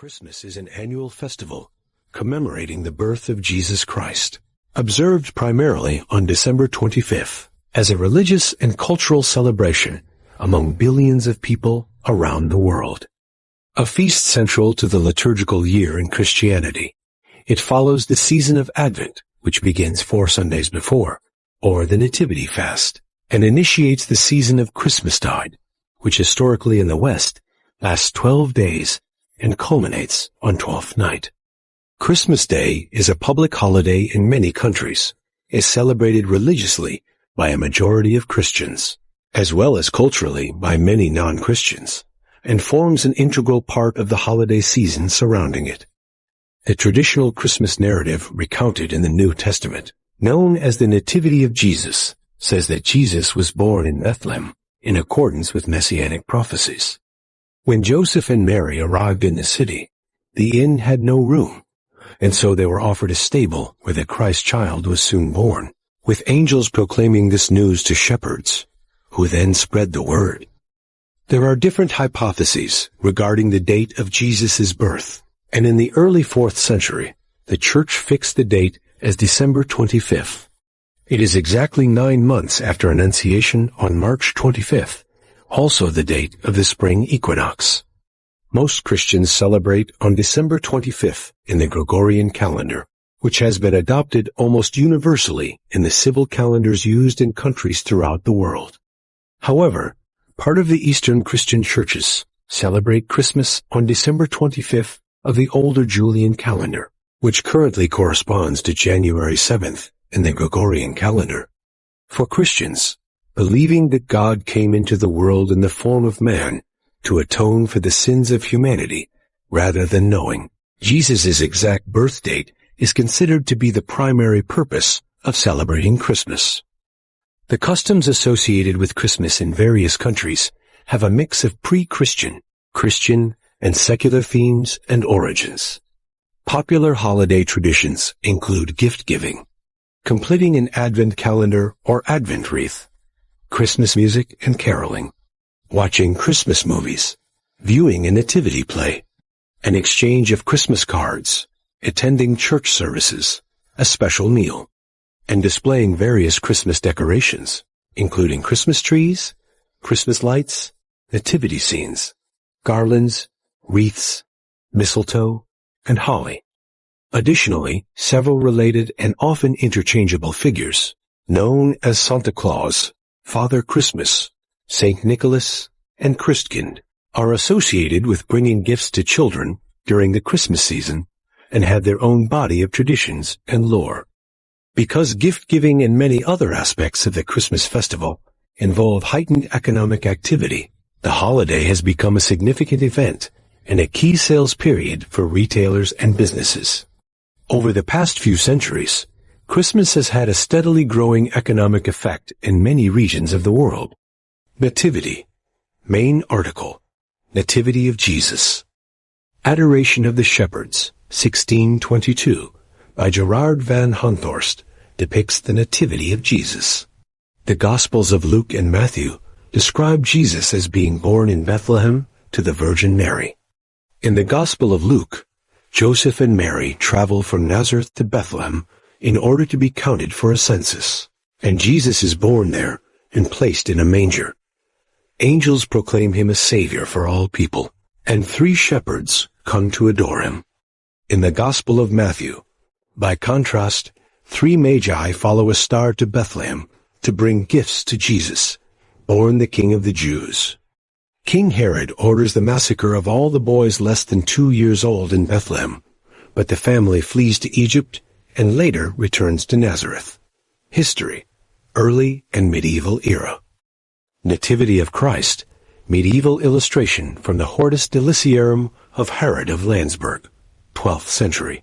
Christmas is an annual festival commemorating the birth of Jesus Christ, observed primarily on December 25th as a religious and cultural celebration among billions of people around the world. A feast central to the liturgical year in Christianity, it follows the season of Advent, which begins 4 Sundays before, or the Nativity Fast, and initiates the season of Christmastide, which historically in the West lasts 12 days and culminates on Twelfth Night. Christmas Day is a public holiday in many countries, is celebrated religiously by a majority of Christians, as well as culturally by many non-Christians, and forms an integral part of the holiday season surrounding it. The traditional Christmas narrative recounted in the New Testament, known as the Nativity of Jesus, says that Jesus was born in Bethlehem in accordance with messianic prophecies. When Joseph and Mary arrived in the city, the inn had no room, and so they were offered a stable where the Christ child was soon born, with angels proclaiming this news to shepherds, who then spread the word. There are different hypotheses regarding the date of Jesus' birth, and in the early 4th century, the Church fixed the date as December 25th. It is exactly 9 months after Annunciation on March 25th, also the date of the spring equinox. Most Christians celebrate on December 25th in the Gregorian calendar, which has been adopted almost universally in the civil calendars used in countries throughout the world. However, part of the Eastern Christian churches celebrate Christmas on December 25th of the older Julian calendar, which currently corresponds to January 7th in the Gregorian calendar. For Christians, believing that God came into the world in the form of man to atone for the sins of humanity, rather than knowing Jesus' exact birth date, is considered to be the primary purpose of celebrating Christmas. The customs associated with Christmas in various countries have a mix of pre-Christian, Christian, and secular themes and origins. Popular holiday traditions include gift-giving, completing an Advent calendar or Advent wreath, Christmas music and caroling, watching Christmas movies, viewing a nativity play, an exchange of Christmas cards, attending church services, a special meal, and displaying various Christmas decorations, including Christmas trees, Christmas lights, nativity scenes, garlands, wreaths, mistletoe, and holly. Additionally, several related and often interchangeable figures, known as Santa Claus, Father Christmas, Saint Nicholas, and Christkind, are associated with bringing gifts to children during the Christmas season and have their own body of traditions and lore. Because gift-giving and many other aspects of the Christmas festival involve heightened economic activity, the holiday has become a significant event and a key sales period for retailers and businesses. Over the past few centuries, Christmas has had a steadily growing economic effect in many regions of the world. Nativity. Main article. Nativity of Jesus. Adoration of the Shepherds, 1622, by Gerard van Honthorst, depicts the Nativity of Jesus. The Gospels of Luke and Matthew describe Jesus as being born in Bethlehem to the Virgin Mary. In the Gospel of Luke, Joseph and Mary travel from Nazareth to Bethlehem in order to be counted for a census, and Jesus is born there and placed in a manger. Angels proclaim him a savior for all people, and 3 shepherds come to adore him. In the Gospel of Matthew, by contrast, 3 magi follow a star to Bethlehem to bring gifts to Jesus, born the King of the Jews. King Herod orders the massacre of all the boys less than 2 years old in Bethlehem, but the family flees to Egypt and later returns to Nazareth. History, early and medieval era. Nativity of Christ, medieval illustration from the Hortus Deliciarum of Herod of Landsberg, 12th century.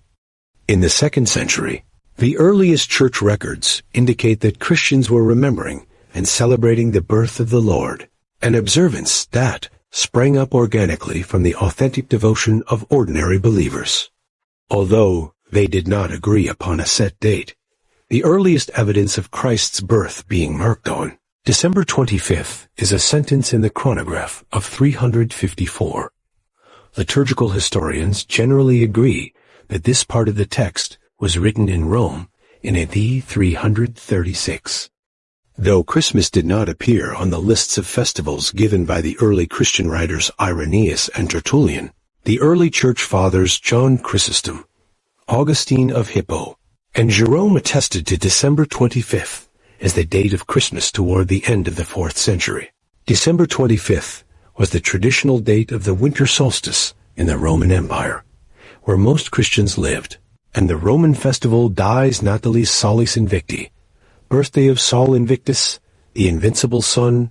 In the 2nd century, the earliest church records indicate that Christians were remembering and celebrating the birth of the Lord, an observance that sprang up organically from the authentic devotion of ordinary believers. Although they did not agree upon a set date, the earliest evidence of Christ's birth being marked on December 25th is a sentence in the chronograph of 354. Liturgical historians generally agree that this part of the text was written in Rome in AD 336. Though Christmas did not appear on the lists of festivals given by the early Christian writers Irenaeus and Tertullian, the early church fathers John Chrysostom, Augustine of Hippo, and Jerome attested to December 25th as the date of Christmas toward the end of the 4th century. December 25th was the traditional date of the winter solstice in the Roman Empire, where most Christians lived, and the Roman festival Dies Natalis Solis Invicti, birthday of Sol Invictus, the invincible sun,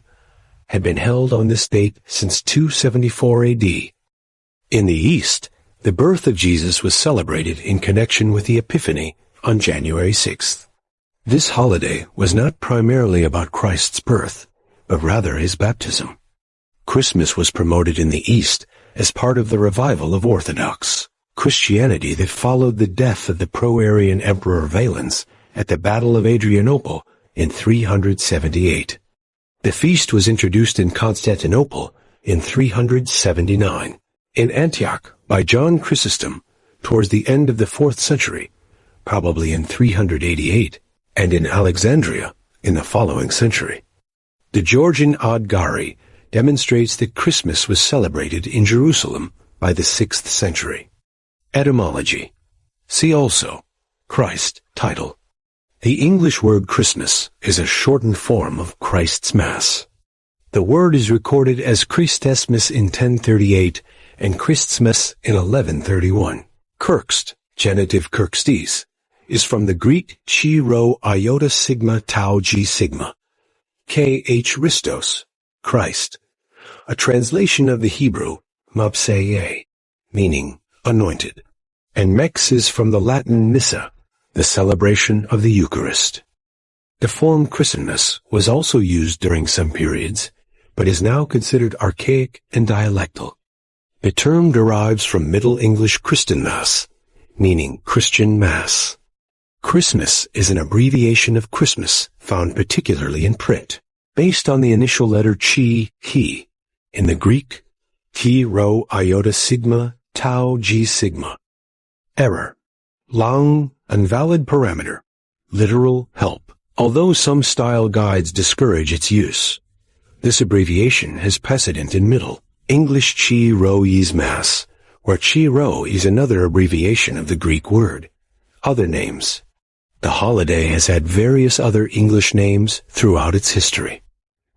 had been held on this date since 274 AD. In the East, the birth of Jesus was celebrated in connection with the Epiphany on January 6th. This holiday was not primarily about Christ's birth, but rather his baptism. Christmas was promoted in the East as part of the revival of Orthodox Christianity that followed the death of the pro-Arian Emperor Valens at the Battle of Adrianople in 378. The feast was introduced in Constantinople in 379, in Antioch by John Chrysostom towards the end of the 4th century, probably in 388, and in Alexandria in the following century. The Georgian Ad Gari demonstrates that Christmas was celebrated in Jerusalem by the 6th century. Etymology. See also Christ title. The English word Christmas is a shortened form of Christ's Mass. The word is recorded as Christesmas in 1038 and Christmas in 1131. Kirkst, genitive Kirkstes, is from the Greek chi rho iota sigma tau g sigma, k h Christos, Christ, a translation of the Hebrew mabseye, meaning anointed, and mex is from the Latin missa, the celebration of the Eucharist. The form Christmas was also used during some periods, but is now considered archaic and dialectal. The term derives from Middle English Christenmass, meaning Christian Mass. Christmas is an abbreviation of Christmas found particularly in print, based on the initial letter chi, he, in the Greek chi rho iota sigma tau g sigma. Error. Long, invalid parameter. Literal help. Although some style guides discourage its use, this abbreviation has precedent in Middle English chi rho is Mass, where chi rho is another abbreviation of the Greek word. Other names. The holiday has had various other English names throughout its history.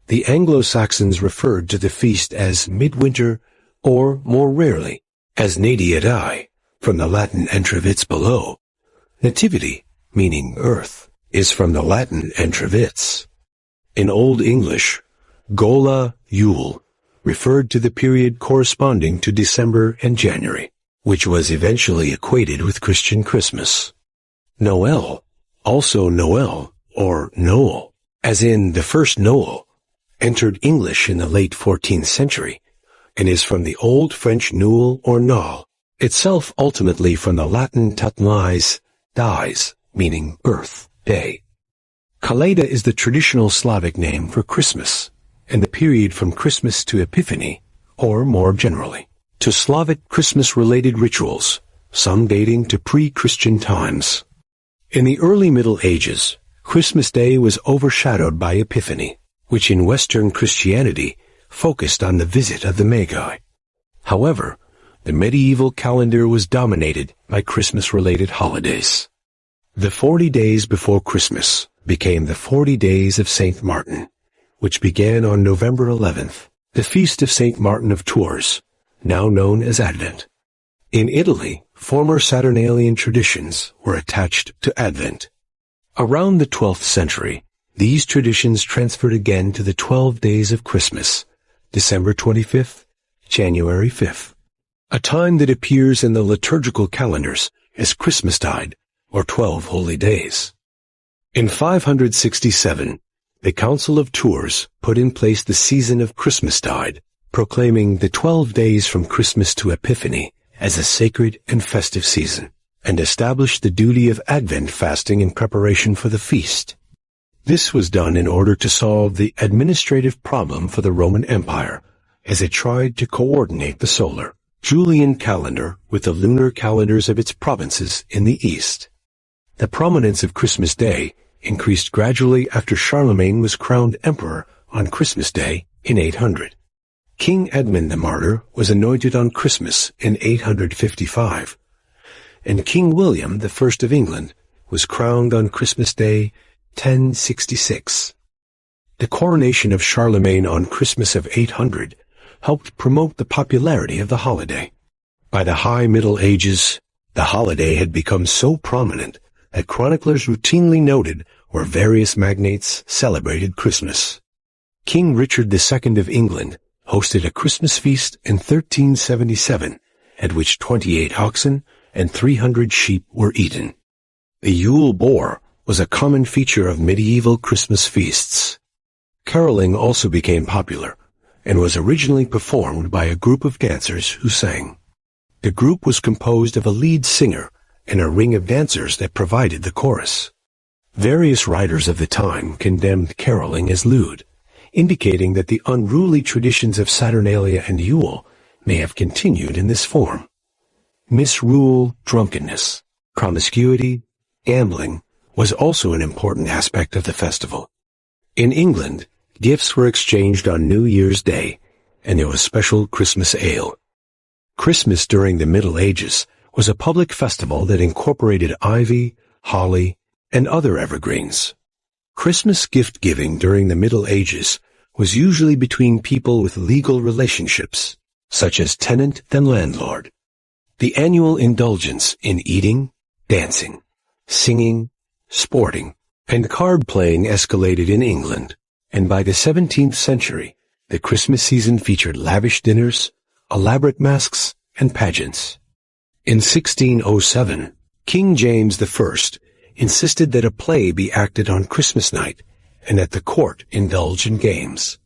The Anglo-Saxons referred to the feast as midwinter, or, more rarely, as Natividad, from the Latin entravits below. Nativity, meaning earth, is from the Latin entravits. In Old English, Gola Yule referred to the period corresponding to December and January, which was eventually equated with Christian Christmas. Noel, also Noel, or Noel, as in the first Noel, entered English in the late 14th century, and is from the Old French Noël or Noël, itself ultimately from the Latin tatmais, dies, meaning birth, day. Kaleda is the traditional Slavic name for Christmas, and the period from Christmas to Epiphany, or more generally, to Slavic Christmas-related rituals, some dating to pre-Christian times. In the early Middle Ages, Christmas Day was overshadowed by Epiphany, which in Western Christianity focused on the visit of the Magi. However, the medieval calendar was dominated by Christmas-related holidays. The 40 days before Christmas became the 40 days of St. Martin, which began on November 11th, the feast of St. Martin of Tours, now known as Advent. In Italy, former Saturnalian traditions were attached to Advent. Around the 12th century, these traditions transferred again to the 12 days of Christmas, December 25th, January 5th, a time that appears in the liturgical calendars as Christmastide, or 12 holy days. In 567, the Council of Tours put in place the season of Christmastide, proclaiming the 12 days from Christmas to Epiphany as a sacred and festive season, and established the duty of Advent fasting in preparation for the feast. This was done in order to solve the administrative problem for the Roman Empire, as it tried to coordinate the solar, Julian calendar with the lunar calendars of its provinces in the east. The prominence of Christmas Day increased gradually after Charlemagne was crowned emperor on Christmas Day in 800. King Edmund the Martyr was anointed on Christmas in 855, and King William I of England was crowned on Christmas Day 1066. The coronation of Charlemagne on Christmas of 800 helped promote the popularity of the holiday. By the High Middle Ages, the holiday had become so prominent that chroniclers routinely noted where various magnates celebrated Christmas. King Richard II of England hosted a Christmas feast in 1377, at which 28 oxen and 300 sheep were eaten. The Yule boar was a common feature of medieval Christmas feasts. Caroling also became popular, and was originally performed by a group of dancers who sang. The group was composed of a lead singer and a ring of dancers that provided the chorus. Various writers of the time condemned caroling as lewd, indicating that the unruly traditions of Saturnalia and Yule may have continued in this form. Misrule, drunkenness, promiscuity, gambling was also an important aspect of the festival. In England, gifts were exchanged on New Year's Day, and there was special Christmas ale. Christmas during the Middle Ages was a public festival that incorporated ivy, holly, and other evergreens. Christmas gift-giving during the Middle Ages was usually between people with legal relationships, such as tenant and landlord. The annual indulgence in eating, dancing, singing, sporting, and card-playing escalated in England, and by the 17th century, the Christmas season featured lavish dinners, elaborate masks, and pageants. In 1607, King James I insisted that a play be acted on Christmas night, and that the court indulge in games.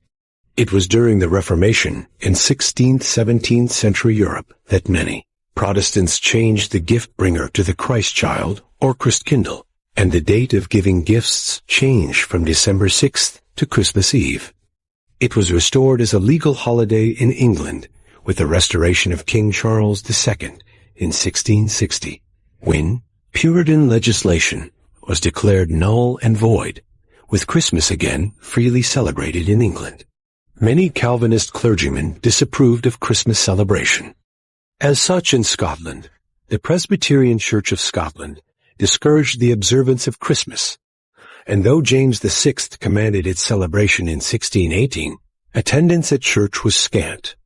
It was during the Reformation in 16th-17th century Europe that many Protestants changed the gift bringer to the Christ child or Christkindl, and the date of giving gifts changed from December 6th to Christmas Eve. It was restored as a legal holiday in England with the restoration of King Charles II in 1660, when Puritan legislation was declared null and void, with Christmas again freely celebrated in England. Many Calvinist clergymen disapproved of Christmas celebration. As such, in Scotland, the Presbyterian Church of Scotland discouraged the observance of Christmas, and though James VI commanded its celebration in 1618, attendance at church was scant.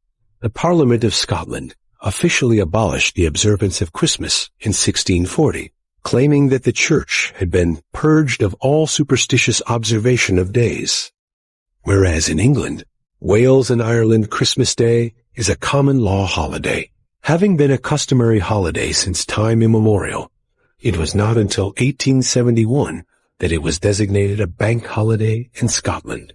The Parliament of Scotland officially abolished the observance of Christmas in 1640, claiming that the church had been purged of all superstitious observation of days. Whereas in England, Wales and Ireland Christmas Day is a common law holiday. Having been a customary holiday since time immemorial, it was not until 1871 that it was designated a bank holiday in Scotland.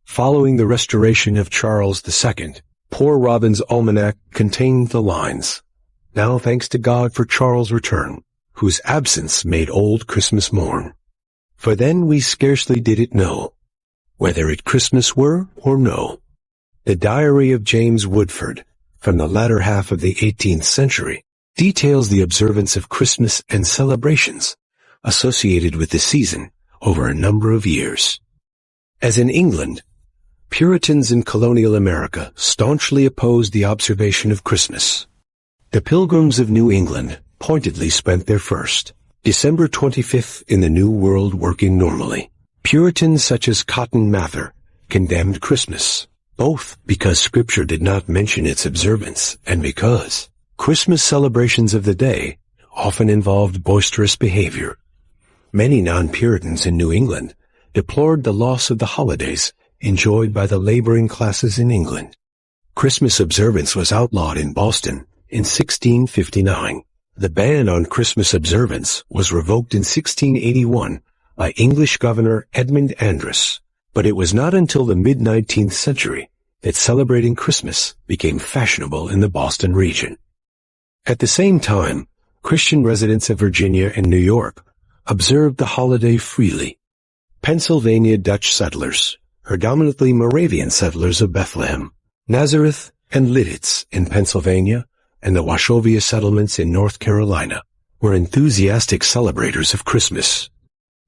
Following the restoration of Charles II, Poor Robin's Almanac contained the lines, "Now thanks to God for Charles' return, whose absence made old Christmas morn. For then we scarcely did it know, whether it Christmas were or no." The Diary of James Woodford, from the latter half of the 18th century, details the observance of Christmas and celebrations associated with the season over a number of years. As in England, Puritans in colonial America staunchly opposed the observation of Christmas. The Pilgrims of New England pointedly spent their first December 25th in the New World working normally. Puritans such as Cotton Mather condemned Christmas, both because Scripture did not mention its observance and because Christmas celebrations of the day often involved boisterous behavior. Many non-Puritans in New England deplored the loss of the holidays enjoyed by the laboring classes in England. Christmas observance was outlawed in Boston in 1659. The ban on Christmas observance was revoked in 1681 by English Governor Edmund Andros, but it was not until the mid-19th century that celebrating Christmas became fashionable in the Boston region. At the same time, Christian residents of Virginia and New York observed the holiday freely. Pennsylvania Dutch settlers, predominantly Moravian settlers of Bethlehem, Nazareth, and Lidditz in Pennsylvania, and the Washobia settlements in North Carolina were enthusiastic celebrators of Christmas.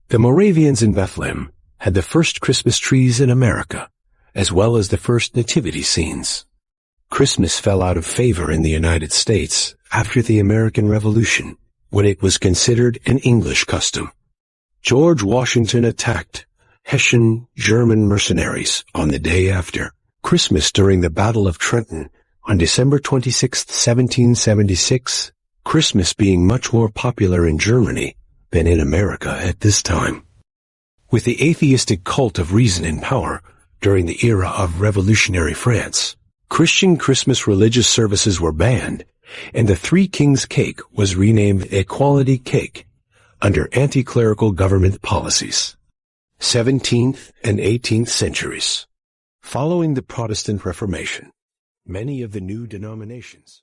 The Moravians in Bethlehem had the first Christmas trees in America, as well as the first nativity scenes. Christmas fell out of favor in the United States after the American Revolution, when it was considered an English custom. George Washington attacked Hessian German mercenaries on the day after Christmas during the Battle of Trenton on December 26, 1776, Christmas being much more popular in Germany than in America at this time. With the atheistic cult of reason in power during the era of revolutionary France, Christian Christmas religious services were banned, and the Three Kings cake was renamed Equality Cake under anti-clerical government policies. 17th and 18th centuries. Following the Protestant Reformation, many of the new denominations